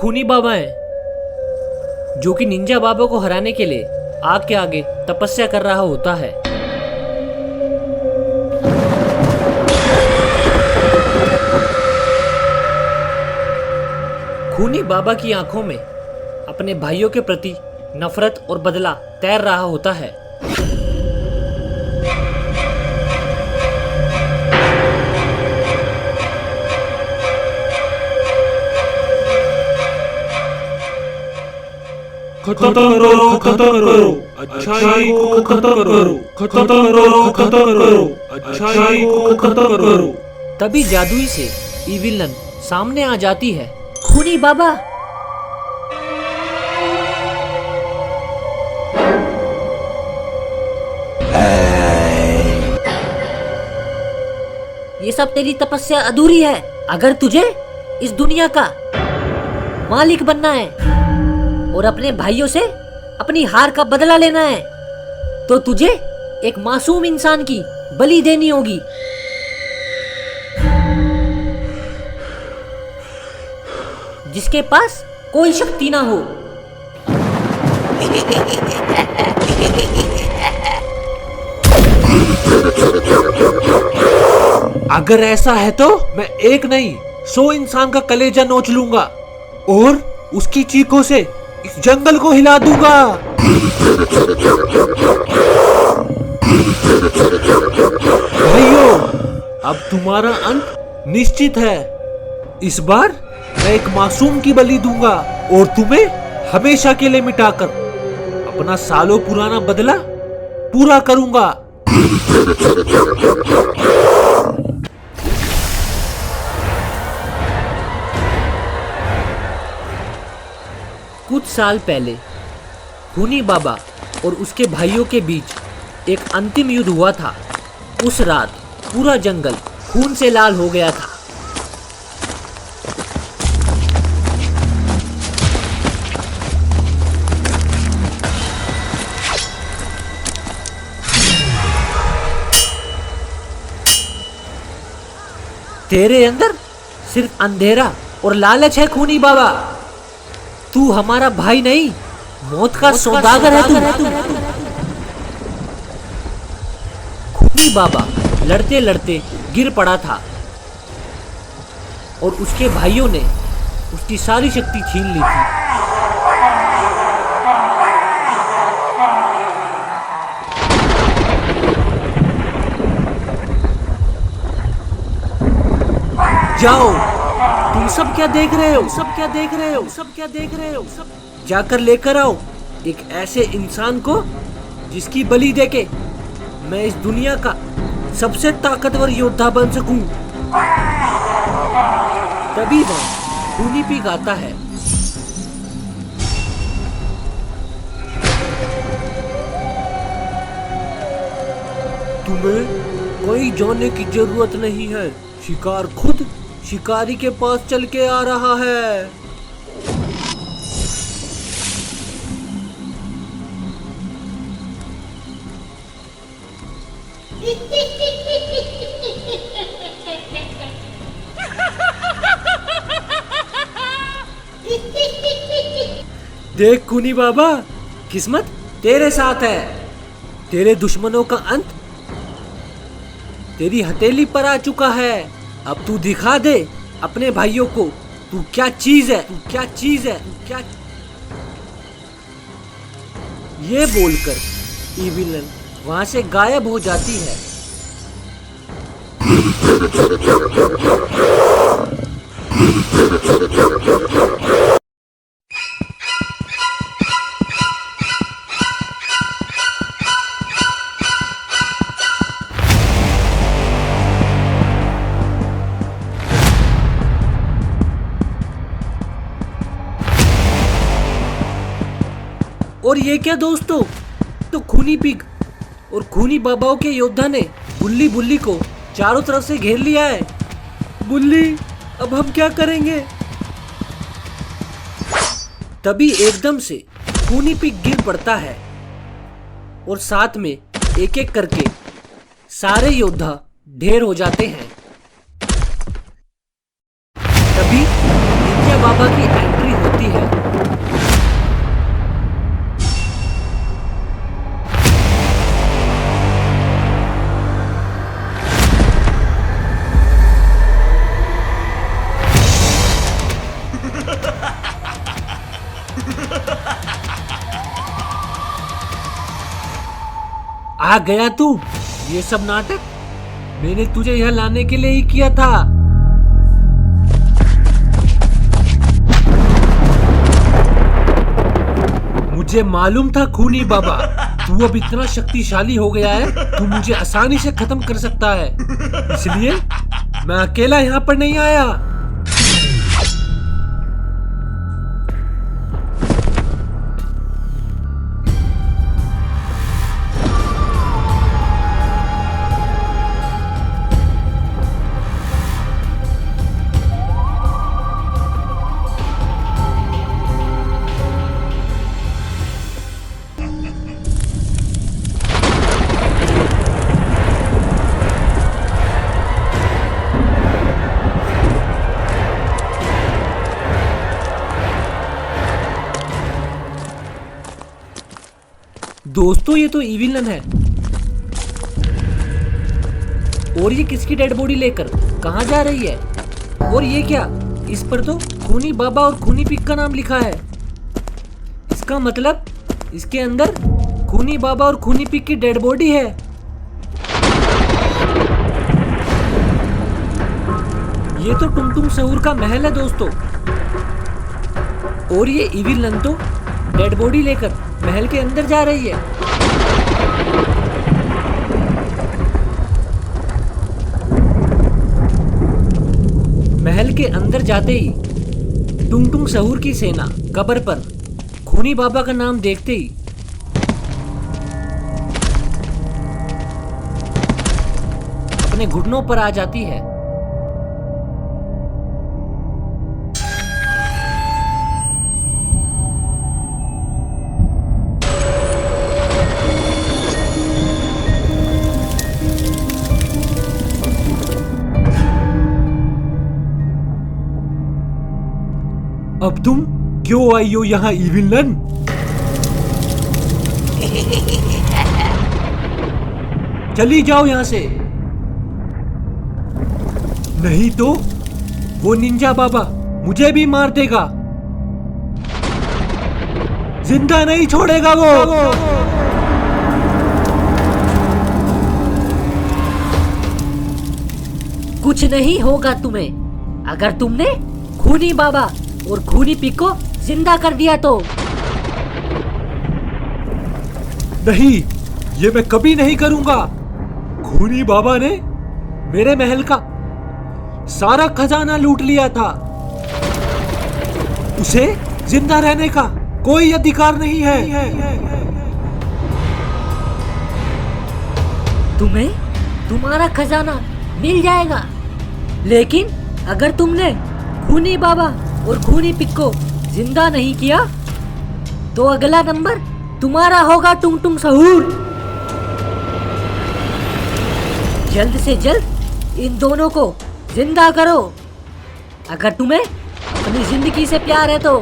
खूनी बाबा हैं जो कि निंजा बाबा को हराने के लिए आग के आगे तपस्या कर रहा होता है। खूनी बाबा की आंखों में अपने भाइयों के प्रति नफरत और बदला तैर रहा होता है। खत्म करो, खत्म करो, अच्छाई को खत्म करो, खत्म करो, खत्म करो, अच्छाई को खत्म करो। तभी जादुई से इविलन सामने आ जाती है। खूनी बाबा, ये सब तेरी तपस्या अधूरी है। अगर तुझे इस दुनिया का मालिक बनना है और अपने भाइयों से अपनी हार का बदला लेना है तो तुझे एक मासूम इंसान की बलि देनी होगी। जिसके पास कोई शक्ति ना हो। अगर ऐसा है तो मैं एक नहीं 100 इंसान का कलेजा नोच लूंगा और उसकी चीखों से इस जंगल को हिला दूंगा। भाइयों, अब तुम्हारा अंत निश्चित है। इस बार मैं एक मासूम की बलि दूंगा और तुम्हें हमेशा के लिए मिटाकर अपना सालों पुराना बदला पूरा करूंगा। कुछ साल पहले खूनी बाबा और उसके भाइयों के बीच एक अंतिम युद्ध हुआ था। उस रात पूरा जंगल खून से लाल हो गया था। तेरे अंदर सिर्फ अंधेरा और लालच है खूनी बाबा। तू हमारा भाई नहीं, मौत का सौदागर है तू। खूनी बाबा लड़ते लड़ते गिर पड़ा था और उसके भाइयों ने उसकी सारी शक्ति छीन ली थी। जाओ, तुम सब क्या देख रहे हो? सब क्या देख रहे हो? सब क्या देख रहे हो? सब जाकर लेकर आओ एक ऐसे इंसान को जिसकी बलि देके मैं इस दुनिया का सबसे ताकतवर योद्धा बन सकूं। तभी वह खूनी पिग आता है। तुम्हें कोई जाने की जरूरत नहीं है। शिकार खुद शिकारी के पास चल के आ रहा है। देख खूनी बाबा, किस्मत तेरे साथ है। तेरे दुश्मनों का अंत तेरी हथेली पर आ चुका है। अब तू दिखा दे अपने भाइयों को तू क्या चीज है, तू क्या चीज है, तू क्या। ये बोलकर इविलन वहां से गायब हो जाती है। और ये क्या दोस्तों, तो खूनी पिग और खूनी बाबाओं के योद्धा ने बुल्ली बुल्ली को चारों तरफ से घेर लिया है। बुल्ली, अब हम क्या करेंगे? तभी एकदम से खूनी पिग गिर पड़ता है और साथ में एक एक करके सारे योद्धा ढेर हो जाते हैं। तभी निंजा बाबा की एंट्री होती आ गया तू। ये सब नाटक मैंने तुझे यहाँ लाने के लिए ही किया था। मुझे मालूम था खूनी बाबा, तू अब इतना शक्तिशाली हो गया है, तू मुझे आसानी से खत्म कर सकता है। इसलिए मैं अकेला यहाँ पर नहीं आया। दोस्तों ये तो इविलन है। और ये किसकी डेड बॉडी लेकर कहाँ जा रही है? और ये क्या, इस पर तो खूनी बाबा और खूनी पिक का नाम लिखा है। इसका मतलब इसके अंदर खूनी बाबा और खूनी पिक की डेड बॉडी है। ये तो टुमटुम सहूर का महल है दोस्तों। और ये इविलन तो डेड बॉडी लेकर महल के अंदर जा रही है। महल के अंदर जाते ही टुंगटुंग सहूर की सेना कब्र पर खूनी बाबा का नाम देखते ही अपने घुटनों पर आ जाती है। अब तुम क्यों आई हो यहाँ इविलन? चली जाओ यहाँ से, नहीं तो वो निंजा बाबा मुझे भी मार देगा। जिंदा नहीं छोड़ेगा वो। कुछ नहीं होगा तुम्हें अगर तुमने खूनी बाबा और खूनी पिक को जिंदा कर दिया तो। नहीं, ये मैं कभी नहीं करूंगा। खूनी बाबा ने मेरे महल का सारा खजाना लूट लिया था। उसे जिंदा रहने का कोई अधिकार नहीं है। तुम्हें तुम्हारा खजाना मिल जाएगा, लेकिन अगर तुमने खूनी बाबा और खूनी पिक को जिंदा नहीं किया तो अगला नंबर तुम्हारा होगा टुंगटुंग सहूर। जल्द से जल्द इन दोनों को जिंदा करो। अगर तुम्हें अपनी जिंदगी से प्यार है तो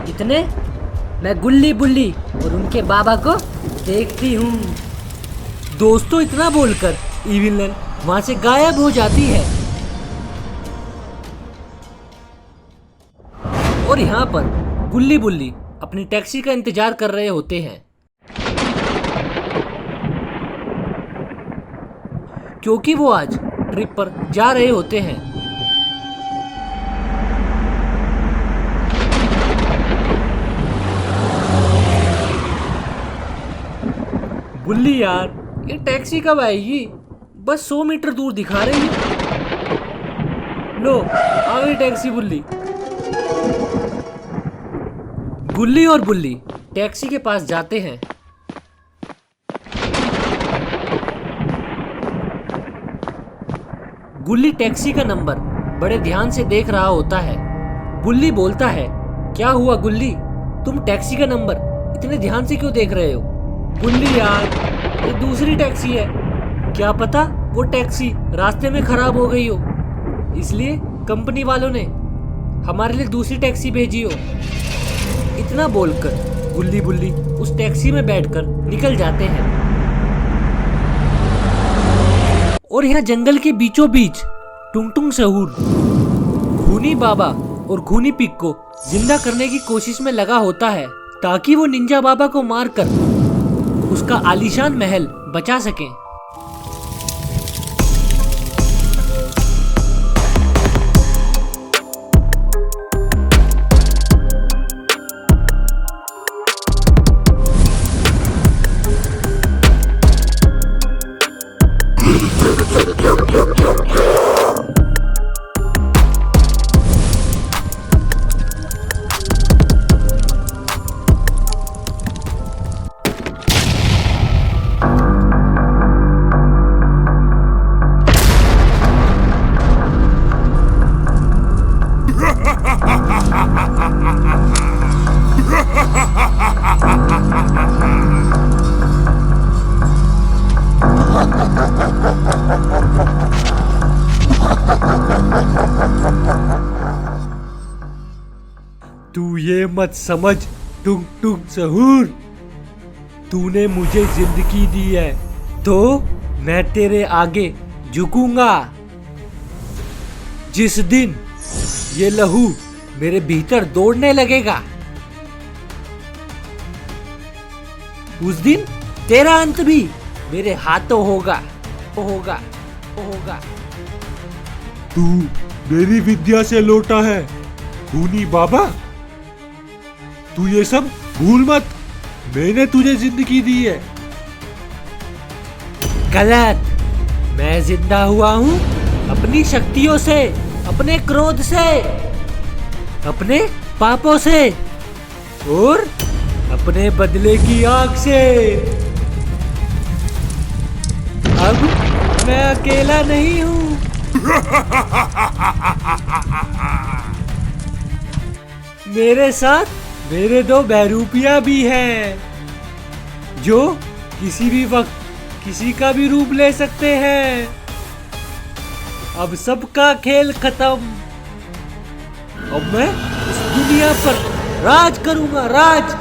इतने मैं गुल्ली बुल्ली और उनके बाबा को देखती हूँ। दोस्तों इतना बोलकर इविलन वहां से गायब हो जाती है। और यहाँ पर गुल्ली बुल्ली अपनी टैक्सी का इंतजार कर रहे होते हैं, क्योंकि वो आज ट्रिप पर जा रहे होते हैं। बुल्ली यार, ये टैक्सी कब आएगी? बस 100 मीटर दूर दिखा रही है। लो आ गई टैक्सी। बुल्ली गुल्ली और बुल्ली टैक्सी के पास जाते हैं। गुल्ली टैक्सी का नंबर बड़े ध्यान से देख रहा होता है। बुल्ली बोलता है, क्या हुआ गुल्ली, तुम टैक्सी का नंबर इतने ध्यान से क्यों देख रहे हो? गुल्ली यार, ये दूसरी टैक्सी है, क्या पता वो टैक्सी रास्ते में खराब हो गई हो, इसलिए कंपनी वालों ने हमारे लिए दूसरी टैक्सी भेजी हो। इतना बोलकर गुल्ली बुल्ली उस टैक्सी में बैठकर निकल जाते हैं। और यहाँ जंगल के बीचों बीच टुंगटुंग सहूर खूनी बाबा और खूनी पिक को जिंदा करने की कोशिश में लगा होता है, ताकि वो निंजा बाबा को मारकर उसका आलीशान महल बचा सकें। तू ये मत समझ टुंग टुंग सहूर, तूने मुझे जिंदगी दी है तो मैं तेरे आगे झुकूंगा। जिस दिन ये लहू मेरे भीतर दौड़ने लगेगा, उस दिन तेरा अंत भी मेरे हाथों होगा, होगा, होगा। तू मेरी विद्या से लौटा है खूनी बाबा। तू ये सब भूल मत, मैंने तुझे जिंदगी दी है। गलत। मैं जिंदा हुआ हूँ अपनी शक्तियों से, अपने क्रोध से, अपने पापों से और अपने बदले की आग से। अब मैं अकेला नहीं हूँ। मेरे साथ मेरे दो बहरूपिया भी हैं, जो किसी भी वक्त किसी का भी रूप ले सकते हैं। अब सबका खेल खत्म। अब मैं इस दुनिया पर राज करूंगा, राज।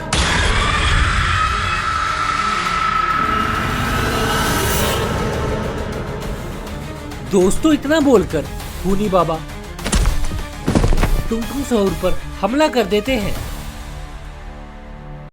दोस्तों इतना बोलकर खूनी बाबा टुंग टुंग सहूर पर हमला कर देते हैं।